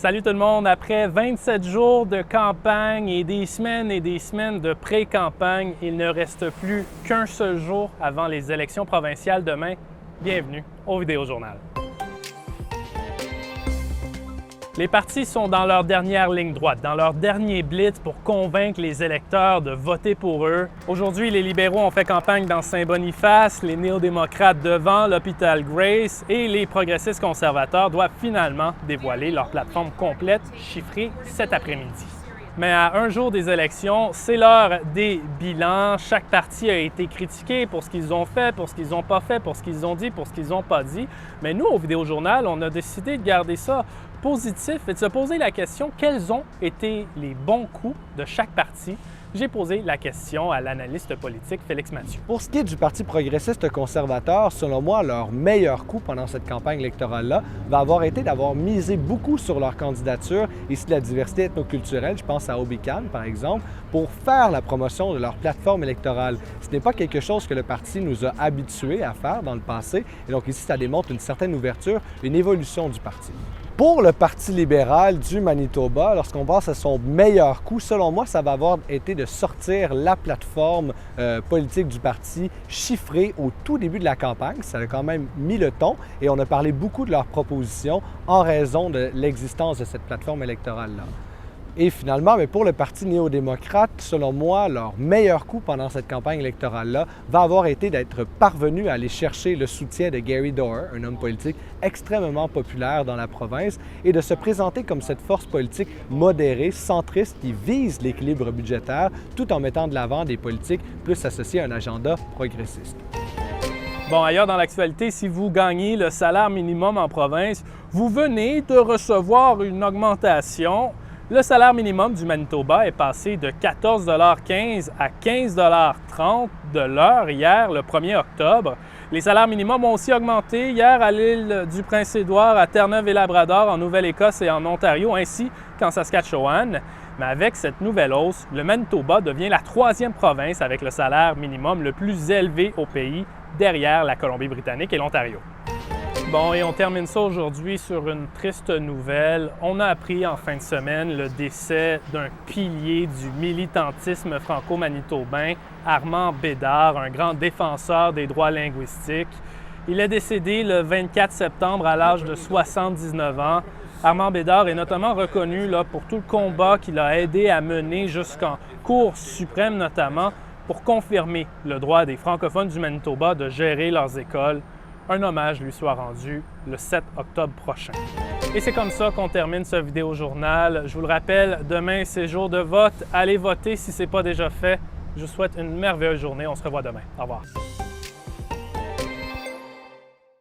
Salut tout le monde! Après 27 jours de campagne et des semaines de pré-campagne, il ne reste plus qu'un seul jour avant les élections provinciales demain. Bienvenue au Vidéojournal. Les partis sont dans leur dernière ligne droite, dans leur dernier blitz pour convaincre les électeurs de voter pour eux. Aujourd'hui, les libéraux ont fait campagne dans Saint-Boniface, les néo-démocrates devant l'hôpital Grace et les progressistes conservateurs doivent finalement dévoiler leur plateforme complète chiffrée cet après-midi. Mais à un jour des élections, c'est l'heure des bilans. Chaque parti a été critiqué pour ce qu'ils ont fait, pour ce qu'ils n'ont pas fait, pour ce qu'ils ont dit, pour ce qu'ils n'ont pas dit. Mais nous, au Vidéojournal, on a décidé de garder ça positif et de se poser la question quels ont été les bons coups de chaque parti. J'ai posé la question à l'analyste politique Félix Mathieu. Pour ce qui est du Parti progressiste conservateur, selon moi, leur meilleur coup pendant cette campagne électorale-là va avoir été d'avoir misé beaucoup sur leur candidature ici de la diversité ethnoculturelle, je pense à Obican par exemple, pour faire la promotion de leur plateforme électorale. Ce n'est pas quelque chose que le parti nous a habitués à faire dans le passé, et donc ici ça démontre une certaine ouverture, une évolution du parti. Pour le Parti libéral du Manitoba, lorsqu'on passe à son meilleur coup, selon moi, ça va avoir été de sortir la plateforme politique du parti chiffrée au tout début de la campagne. Ça a quand même mis le ton et on a parlé beaucoup de leurs propositions en raison de l'existence de cette plateforme électorale-là. Et finalement, pour le Parti néo-démocrate, selon moi, leur meilleur coup pendant cette campagne électorale-là va avoir été d'être parvenu à aller chercher le soutien de Gary Doer, un homme politique extrêmement populaire dans la province, et de se présenter comme cette force politique modérée, centriste, qui vise l'équilibre budgétaire, tout en mettant de l'avant des politiques plus associées à un agenda progressiste. Bon, ailleurs dans l'actualité, si vous gagnez le salaire minimum en province, vous venez de recevoir une augmentation. Le salaire minimum du Manitoba est passé de 14,15 à 15,30 de l'heure hier, le 1er octobre. Les salaires minimums ont aussi augmenté hier à l'île du Prince-Édouard, à Terre-Neuve-et-Labrador, en Nouvelle-Écosse et en Ontario, ainsi qu'en Saskatchewan. Mais avec cette nouvelle hausse, le Manitoba devient la troisième province avec le salaire minimum le plus élevé au pays, derrière la Colombie-Britannique et l'Ontario. Bon, et on termine ça aujourd'hui sur une triste nouvelle. On a appris en fin de semaine le décès d'un pilier du militantisme franco-manitobain, Armand Bédard, un grand défenseur des droits linguistiques. Il est décédé le 24 septembre à l'âge de 79 ans. Armand Bédard est notamment reconnu pour tout le combat qu'il a aidé à mener jusqu'en Cour suprême notamment pour confirmer le droit des francophones du Manitoba de gérer leurs écoles. Un hommage lui soit rendu le 7 octobre prochain. Et c'est comme ça qu'on termine ce vidéojournal. Je vous le rappelle, demain c'est jour de vote. Allez voter si ce n'est pas déjà fait. Je vous souhaite une merveilleuse journée. On se revoit demain. Au revoir.